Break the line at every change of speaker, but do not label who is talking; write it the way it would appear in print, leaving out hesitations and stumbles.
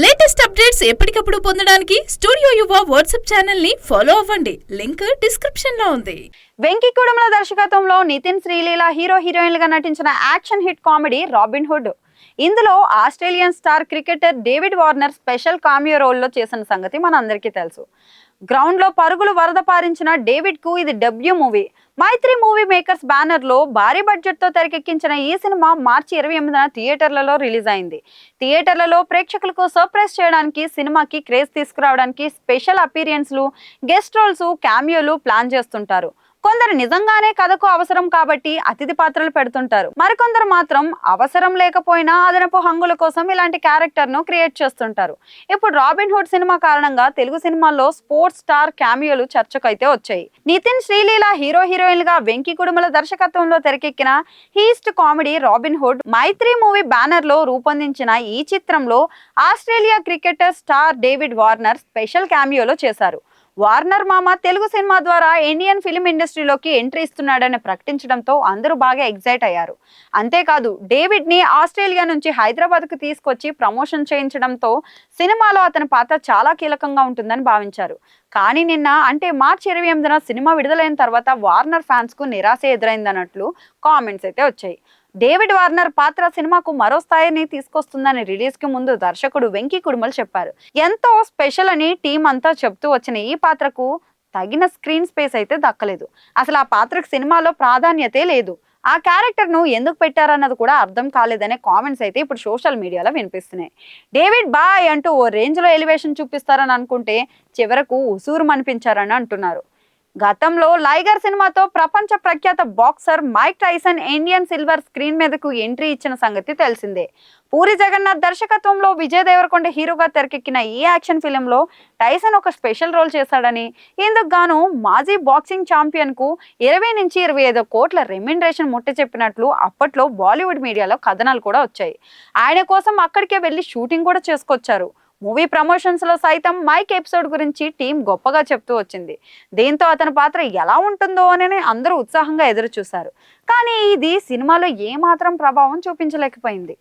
Latest updates ఎప్పటికప్పుడు పొందడానికి studio Yuva WhatsApp channel ని ఫాలో అవ్వండి. లింక్ డిస్క్రిప్షన్ లో ఉంది.
వెంకీ కుడుముల దర్శకత్వంలో నితిన్ శ్రీలీల హీరోయిన్లుగా నటించిన action hit comedy Robin Hood. ఇందులో Australian star cricketer David Warner special cameo రోల్లో చేసిన సంగతి మనందరికీ తెలుసు. గ్రౌండ్ లో పరుగులు వరద పారించిన డేవిడ్ కు ఇది డెబ్యూ మూవీ. మైత్రి మూవీ మేకర్స్ బ్యానర్ లో భారీ బడ్జెట్ తో తెరకెక్కించిన ఈ సినిమా మార్చి 28న థియేటర్లలో రిలీజ్ అయింది. థియేటర్లలో ప్రేక్షకులకు సర్ప్రైజ్ చేయడానికి, సినిమాకి క్రేజ్ తీసుకురావడానికి స్పెషల్ అపీరియన్స్లు, గెస్ట్ రోల్స్, క్యామియోలు ప్లాన్ చేస్తుంటారు. కొందరు నిజంగానే కథకు అవసరం కాబట్టి అతిథి పాత్రలు పెడుతుంటారు. మరికొందరు మాత్రం అవసరం లేకపోయినా అదనపు హంగుల కోసం ఇలాంటి క్యారెక్టర్ ను క్రియేట్ చేస్తుంటారు. ఇప్పుడు రాబిన్ హుడ్ సినిమా కారణంగా తెలుగు సినిమాల్లో స్పోర్ట్స్ స్టార్ క్యామియోలు చర్చకైతే వచ్చాయి. నితిన్ శ్రీలీల హీరోయిన్లుగా వెంకీ కుడుముల దర్శకత్వంలో తెరకెక్కిన heist comedy Robin Hood Mythri movie banner లో రూపొందించిన ఈ చిత్రంలో Australia cricketer star David Warner special క్యామియోలో చేశారు. వార్నర్ మామ తెలుగు సినిమా ద్వారా ఇండియన్ ఫిల్మ్ ఇండస్ట్రీలోకి ఎంట్రీ ఇస్తున్నాడని ప్రకటించడంతో అందరూ బాగా ఎగ్జైట్ అయ్యారు. అంతేకాదు, డేవిడ్ ని ఆస్ట్రేలియా నుంచి హైదరాబాద్ కు తీసుకొచ్చి ప్రమోషన్ చేయించడంతో సినిమాలో అతని పాత్ర చాలా కీలకంగా ఉంటుందని భావించారు. కానీ నిన్న అంటే మార్చి 28న సినిమా విడుదలైన తర్వాత వార్నర్ ఫ్యాన్స్ కు నిరాశ ఎదురైందన్నట్లు కామెంట్స్ అయితే వచ్చాయి. డేవిడ్ వార్నర్ పాత్ర సినిమాకు మరో స్థాయిని తీసుకొస్తుందని రిలీజ్ కి ముందు దర్శకుడు వెంకీ కుడుముల్ చెప్పారు. ఎంతో స్పెషల్ అని టీం అంతా చెప్తూ వచ్చిన ఈ పాత్రకు తగిన స్క్రీన్ స్పేస్ అయితే దక్కలేదు. అసలు ఆ పాత్రకు సినిమాలో ప్రాధాన్యతే లేదు. ఆ క్యారెక్టర్ ను ఎందుకు పెట్టారన్నది కూడా అర్థం కాలేదనే కామెంట్స్ అయితే ఇప్పుడు సోషల్ మీడియాలో వినిపిస్తున్నాయి. డేవిడ్ బాయ్ అంటూ ఓ రేంజ్ లో ఎలివేషన్ చూపిస్తారని అనుకుంటే చివరకు ఉసూరు అనిపించారని అంటున్నారు. గతంలో లైగర్ సినిమాతో ప్రపంచ ప్రఖ్యాత boxer Mike Tyson Indian silver screen మీదకు ఎంట్రీ ఇచ్చిన సంగతి తెలిసిందే. పూరి జగన్నాథ్ దర్శకత్వంలో విజయ్ దేవరకొండ హీరోగా తెరకెక్కిన ఈ యాక్షన్ ఫిలింలో టైసన్ ఒక స్పెషల్ రోల్ చేశాడని, ఇందుకు గాను మాజీ బాక్సింగ్ ఛాంపియన్ కు 20 నుంచి 25 కోట్ల రెమ్యునరేషన్ ముట్ట చెప్పినట్లు అప్పట్లో బాలీవుడ్ మీడియాలో కథనాలు కూడా వచ్చాయి. ఆయన కోసం అక్కడికే వెళ్లి షూటింగ్ కూడా చేసుకొచ్చారు. మూవీ ప్రమోషన్స్ లో సైతం మైక్ ఎపిసోడ్ గురించి టీం గొప్పగా చెప్తూ వచ్చింది. దీంతో అతని పాత్ర ఎలా ఉంటుందో అని అందరూ ఉత్సాహంగా ఎదురు చూశారు. కానీ ఇది సినిమాలో ఏమాత్రం ప్రభావం చూపించలేకపోయింది.